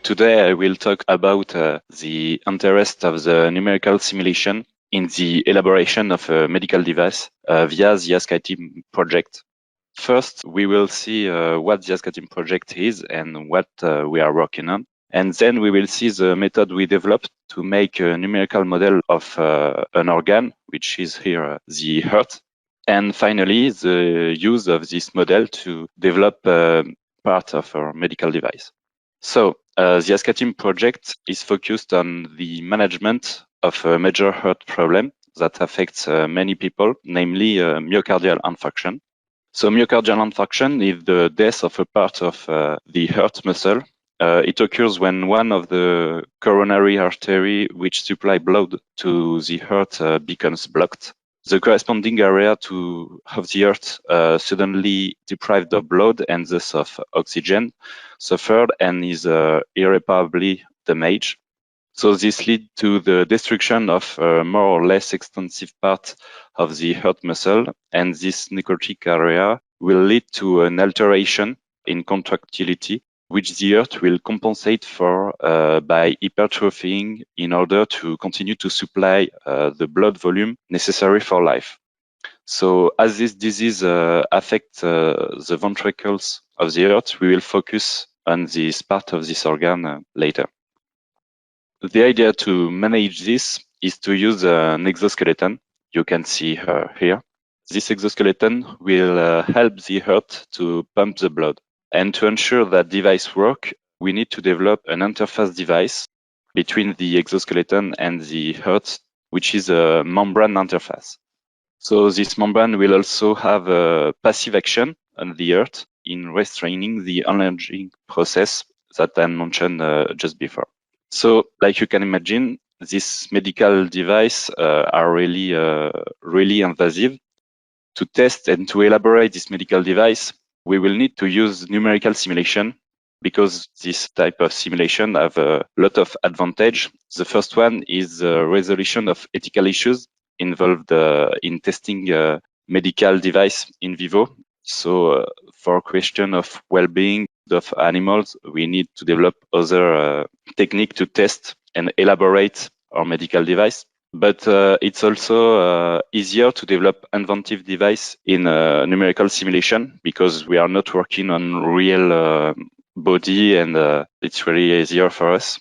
Today I will talk about the interest of the numerical simulation in the elaboration of a medical device via the ASCATIM project. First, we will see what the ASCATIM project is and what we are working on. And then we will see the method we developed to make a numerical model of an organ, which is here the heart. And finally, the use of this model to develop part of our medical device. So the ASCATIM project is focused on the management of a major heart problem that affects many people, namely myocardial infarction. So myocardial infarction is the death of a part of the heart muscle. It occurs when one of the coronary artery which supply blood to the heart becomes blocked. The corresponding area of the heart suddenly deprived of blood and thus of oxygen suffered and is irreparably damaged. So this leads to the destruction of a more or less extensive part of the heart muscle, and this necrotic area will lead to an alteration in contractility, which the heart will compensate for by hypertrophying in order to continue to supply the blood volume necessary for life. So as this disease affects the ventricles of the heart, we will focus on this part of this organ later. The idea to manage this is to use an exoskeleton. You can see her here. This exoskeleton will help the heart to pump the blood. And to ensure that device work, we need to develop an interface device between the exoskeleton and the heart, which is a membrane interface. So this membrane will also have a passive action on the heart in restraining the enlarging process that I mentioned just before. So, like you can imagine, these medical devices are really invasive. To test and to elaborate this medical device, we will need to use numerical simulation because this type of simulation have a lot of advantage. The first one is the resolution of ethical issues involved in testing a medical device in vivo. So for question of well-being of animals, we need to develop other technique to test and elaborate our medical device. But it's also easier to develop inventive device in numerical simulation because we are not working on real body, and it's really easier for us.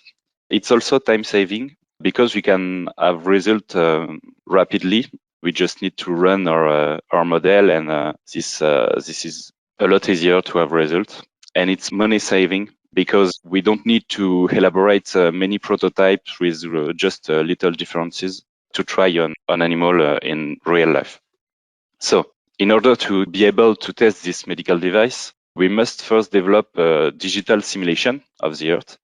It's also time saving because we can have result rapidly. We just need to run our model, and this is a lot easier to have result. And it's money saving because we don't need to elaborate many prototypes with just little differences to try on animal in real life. So in order to be able to test this medical device, we must first develop a digital simulation of the heart.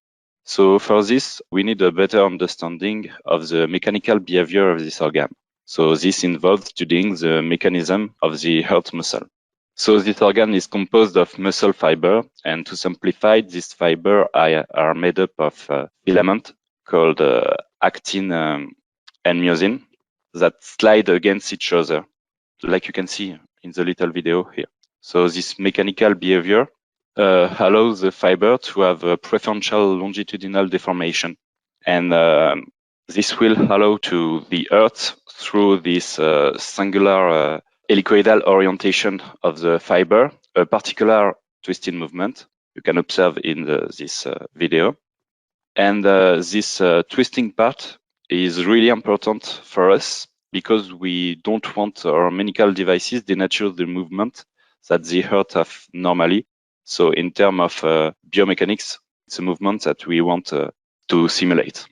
So for this, we need a better understanding of the mechanical behavior of this organ. So this involves studying the mechanism of the heart muscle. So this organ is composed of muscle fiber, and to simplify, this fiber are made up of filament called actin and myosin that slide against each other, like you can see in the little video here. So this mechanical behavior allows the fiber to have a preferential longitudinal deformation, and this will allow to the heart through this singular helicoidal orientation of the fiber, a particular twisting movement you can observe in this video. And this twisting part is really important for us because we don't want our medical devices denature the movement that the heart have normally. So in terms of biomechanics, it's a movement that we want to simulate.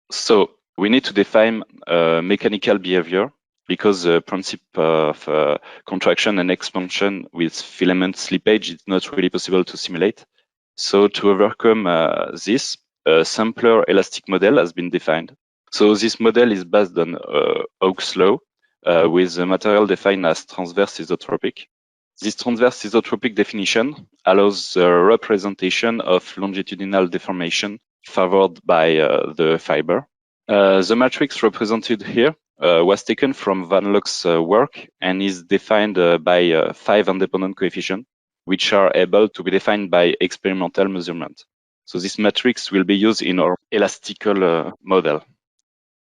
So we need to define mechanical behavior because the principle of contraction and expansion with filament slippage is not really possible to simulate. So to overcome this, a simpler elastic model has been defined. So this model is based on Hooke's law with the material defined as transverse isotropic. This transverse isotropic definition allows the representation of longitudinal deformation favored by the fiber. The matrix represented here was taken from Van Lock's work and is defined by 5 independent coefficients, which are able to be defined by experimental measurement. So this matrix will be used in our elastical model.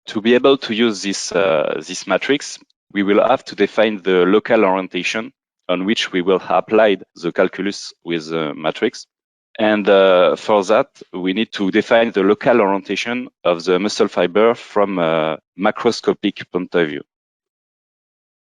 To be able to use this matrix, we will have to define the local orientation on which we will apply the calculus with the matrix. And for that, we need to define the local orientation of the muscle fiber from a macroscopic point of view.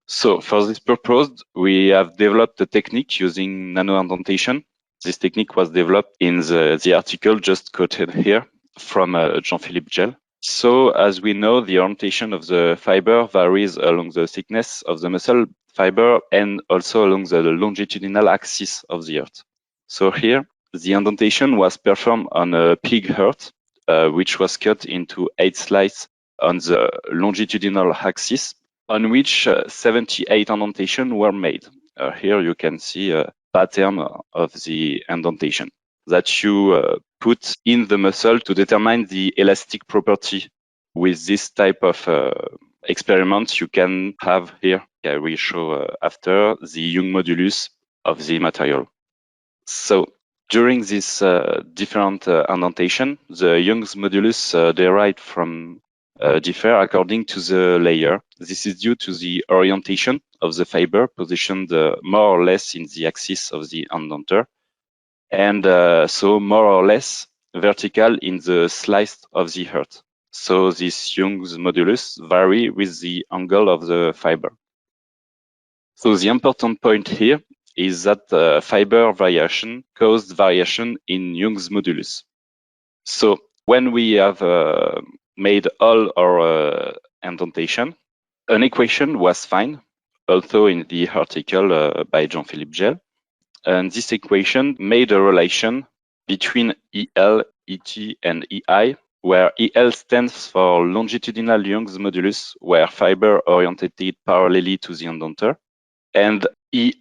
So for this purpose, we have developed a technique using nano-indentation. This technique was developed in the article just quoted here from Jean-Philippe Gel. So as we know, the orientation of the fiber varies along the thickness of the muscle fiber and also along the longitudinal axis of the heart. So here, the indentation was performed on a pig heart, which was cut into 8 slices on the longitudinal axis, on which 78 indentations were made. Here you can see a pattern of the indentation that you put in the muscle to determine the elastic property. With this type of experiments you can have here. I will show after the Young modulus of the material. So during this different indentation, the Young's modulus derived from differ according to the layer. This is due to the orientation of the fiber positioned more or less in the axis of the indenter, and so more or less vertical in the slice of the heart. So this Young's modulus vary with the angle of the fiber. So the important point here is that fiber variation caused variation in Young's modulus. So when we have made all our indentation, an equation was found, also in the article by Jean-Philippe Gel. And this equation made a relation between EL, ET, and EI, where EL stands for longitudinal Young's modulus, where fiber oriented parallelly to the indenter, and ET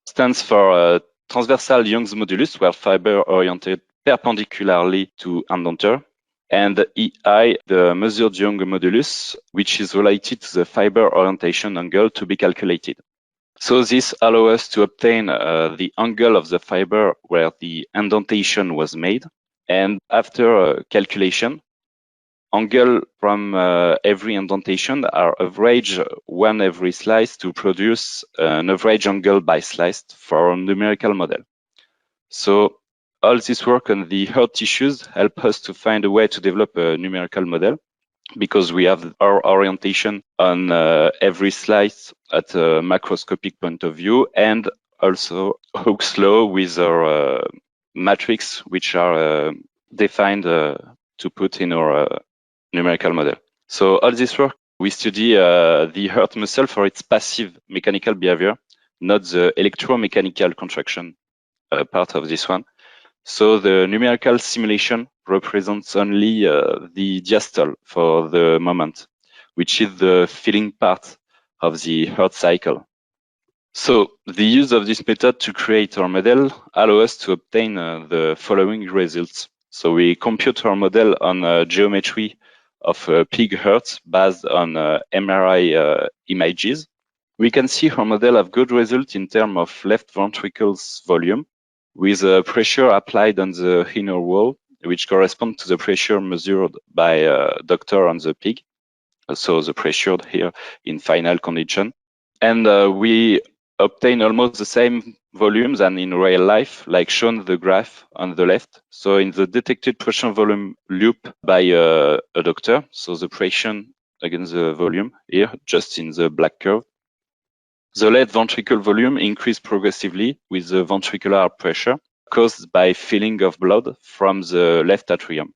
stands for transversal Young's modulus, where fiber oriented perpendicularly to indenter, and EI, the measured Young modulus, which is related to the fiber orientation angle to be calculated. So this allows us to obtain the angle of the fiber where the indentation was made. And after calculation, angle from every indentation are averaged one every slice to produce an average angle by slice for a numerical model. So all this work on the heart tissues help us to find a way to develop a numerical model, because we have our orientation on every slice at a macroscopic point of view, and also Hooke's law with our matrix, which are defined to put in our numerical model. So all this work, we study the heart muscle for its passive mechanical behavior, not the electromechanical contraction part of this one. So the numerical simulation represents only the diastole for the moment, which is the feeling part of the heart cycle. So the use of this method to create our model allows us to obtain the following results. So we compute our model on geometry of pig hearts based on MRI images. We can see our model have good results in terms of left ventricle's volume, with pressure applied on the inner wall, which corresponds to the pressure measured by a doctor on the pig. So the pressure here in final condition. And we obtain almost the same volumes than in real life, like shown the graph on the left. So in the detected pressure volume loop by a doctor, so the pressure against the volume here, just in the black curve. The left ventricle volume increased progressively with the ventricular pressure caused by filling of blood from the left atrium.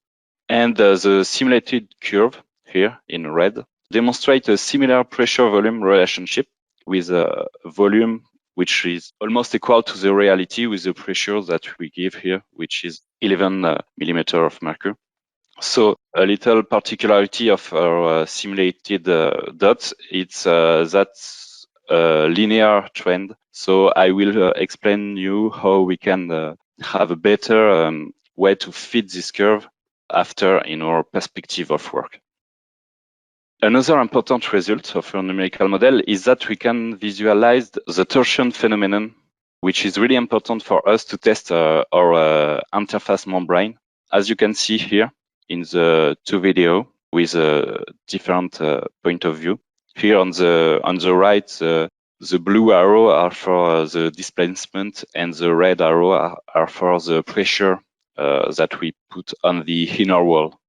And the simulated curve here in red demonstrates a similar pressure-volume relationship with a volume which is almost equal to the reality with the pressure that we give here, which is 11 millimeter of mercury. So a little particularity of our simulated dots, it's that's a linear trend. So I will explain you how we can have a better way to fit this curve after in our perspective of work. Another important result of our numerical model is that we can visualize the torsion phenomenon, which is really important for us to test our interface membrane as you can see here in the two video with a different point of view. Here on the right, the blue arrow are for the displacement and the red arrow are for the pressure that we put on the inner wall.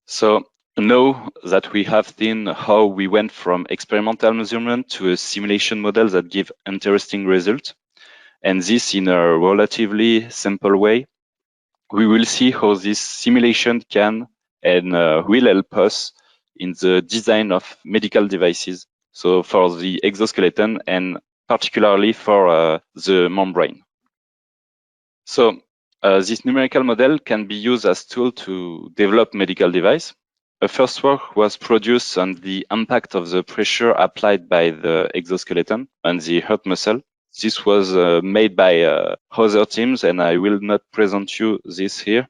So now that we have seen how we went from experimental measurement to a simulation model that give interesting results, and this in a relatively simple way, we will see how this simulation can and will help us in the design of medical devices. So for the exoskeleton and particularly for the membrane. So this numerical model can be used as tool to develop medical device. A first work was produced on the impact of the pressure applied by the exoskeleton on the heart muscle. This was made by other teams, and I will not present you this here.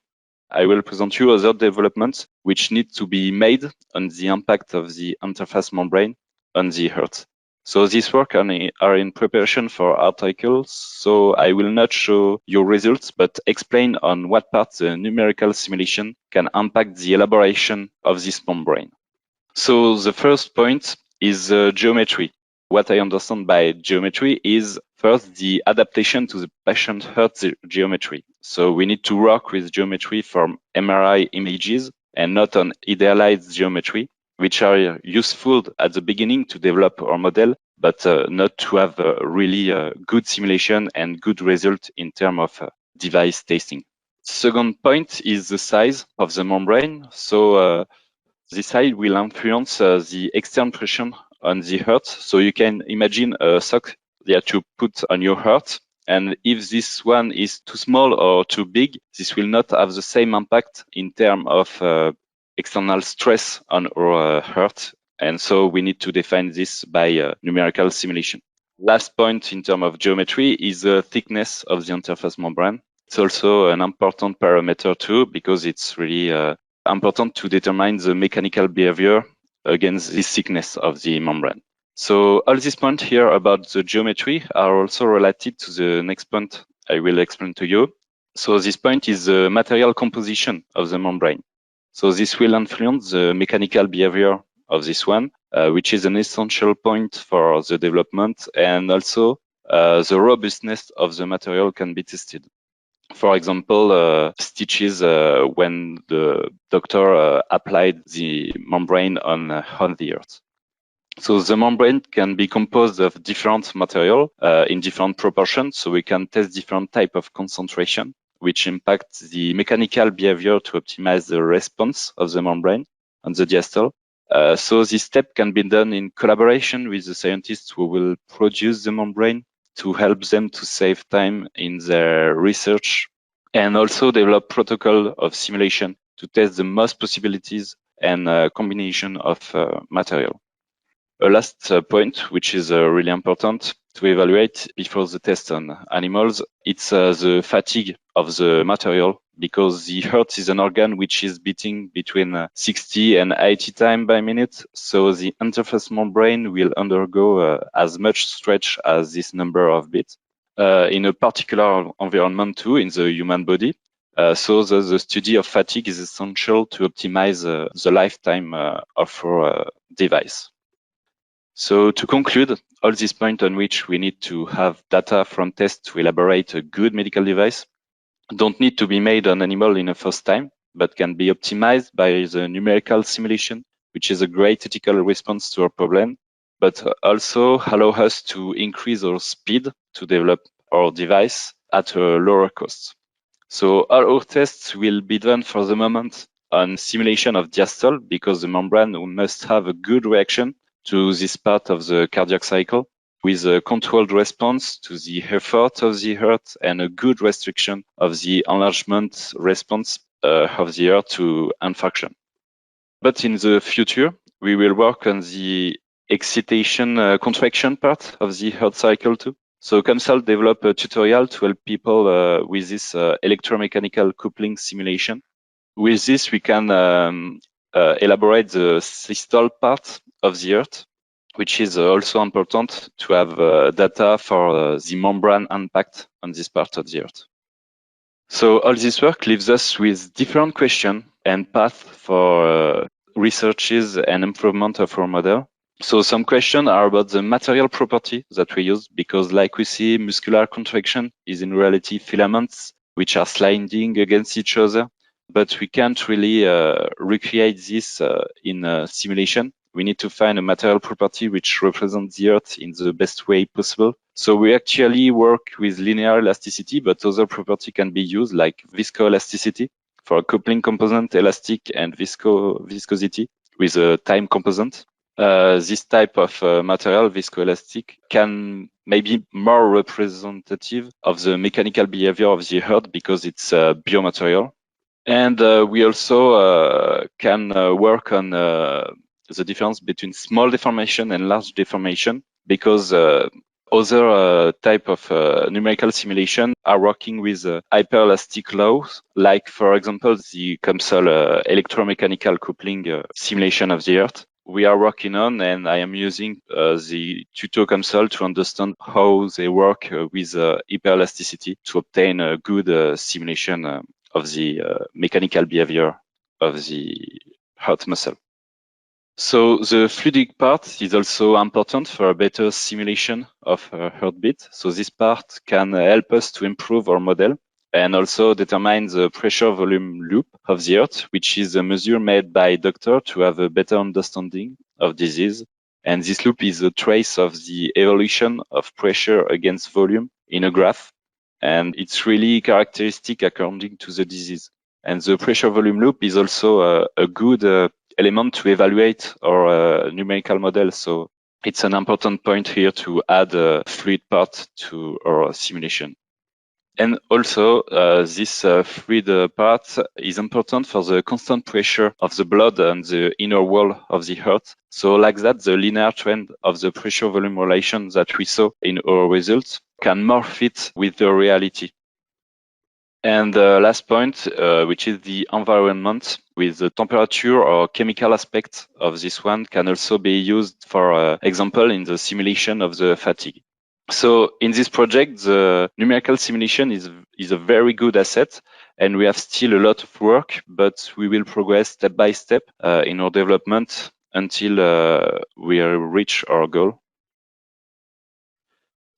I will present you other developments which need to be made on the impact of the interface membrane on the heart. So this work are in preparation for articles, so I will not show you results, but explain on what part the numerical simulation can impact the elaboration of this membrane. So the first point is geometry. What I understand by geometry is first the adaptation to the patient heart geometry. So we need to work with geometry from MRI images and not on idealized geometry, which are useful at the beginning to develop our model, but not to have a really good simulation and good result in terms of device testing. Second point is the size of the membrane. So this size will influence the external pressure on the heart. So you can imagine a sock that you put on your heart. And if this one is too small or too big, this will not have the same impact in terms of external stress on our heart. And so we need to define this by numerical simulation. Last point in terms of geometry is the thickness of the interface membrane. It's also an important parameter too, because it's really important to determine the mechanical behavior against the thickness of the membrane. So all these points here about the geometry are also related to the next point I will explain to you. So this point is the material composition of the membrane. So this will influence the mechanical behavior of this one, which is an essential point for the development, and also the robustness of the material can be tested. For example, stitches when the doctor applied the membrane on the heart. So the membrane can be composed of different material in different proportions. So we can test different type of concentration, which impacts the mechanical behavior to optimize the response of the membrane on the diastole. So this step can be done in collaboration with the scientists who will produce the membrane to help them to save time in their research, and also develop protocol of simulation to test the most possibilities and combination of material. A last point, which is really important to evaluate before the test on animals, it's the fatigue of the material, because the heart is an organ which is beating between 60 and 80 times by minute. So the interface membrane will undergo as much stretch as this number of beats. In a particular environment too, in the human body. So the study of fatigue is essential to optimize the lifetime of our device. So to conclude, all these points on which we need to have data from tests to elaborate a good medical device don't need to be made on animal in a first time, but can be optimized by the numerical simulation, which is a great ethical response to our problem, but also allow us to increase our speed to develop our device at a lower cost. So all our tests will be done for the moment on simulation of diastole, because the membrane must have a good reaction to this part of the cardiac cycle, with a controlled response to the effort of the heart and a good restriction of the enlargement response of the heart to infarction. But in the future, we will work on the excitation contraction part of the heart cycle too. So COMSOL developed a tutorial to help people with this electromechanical coupling simulation. With this, we can elaborate the systole part of the heart, which is also important to have data for the membrane impact on this part of the heart. So all this work leaves us with different questions and paths for researches and improvement of our model. So some questions are about the material property that we use, because like we see, muscular contraction is in reality filaments which are sliding against each other, but we can't really recreate this in a simulation. We need to find a material property which represents the Earth in the best way possible. So we actually work with linear elasticity, but other property can be used like viscoelasticity for a coupling component, elastic and viscosity with a time component. This type of material, viscoelastic, can maybe more representative of the mechanical behavior of the Earth because it's a biomaterial. And we also can work on the difference between small deformation and large deformation, because other type of numerical simulation are working with hyperelastic laws, like for example the COMSOL electromechanical coupling simulation of the Earth we are working on, and I am using the Tuto COMSOL to understand how they work with hyperelasticity to obtain a good simulation of the mechanical behavior of the heart muscle. So the fluidic part is also important for a better simulation of heartbeat. So this part can help us to improve our model and also determine the pressure volume loop of the heart, which is a measure made by doctor to have a better understanding of disease. And this loop is a trace of the evolution of pressure against volume in a graph. And it's really characteristic according to the disease. And the pressure volume loop is also a good element to evaluate our numerical model. So it's an important point here to add a fluid part to our simulation. And also, this fluid part is important for the constant pressure of the blood on the inner wall of the heart. So like that, the linear trend of the pressure volume relation that we saw in our results can more fit with the reality. And the last point, which is the environment, with the temperature or chemical aspect of this one, can also be used, for example, in the simulation of the fatigue. So in this project, the numerical simulation is a very good asset, and we have still a lot of work, but we will progress step by step in our development until we reach our goal.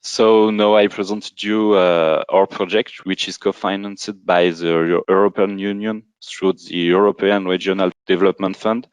So now I presented you our project, which is co-financed by the European Union through the European Regional Development Fund.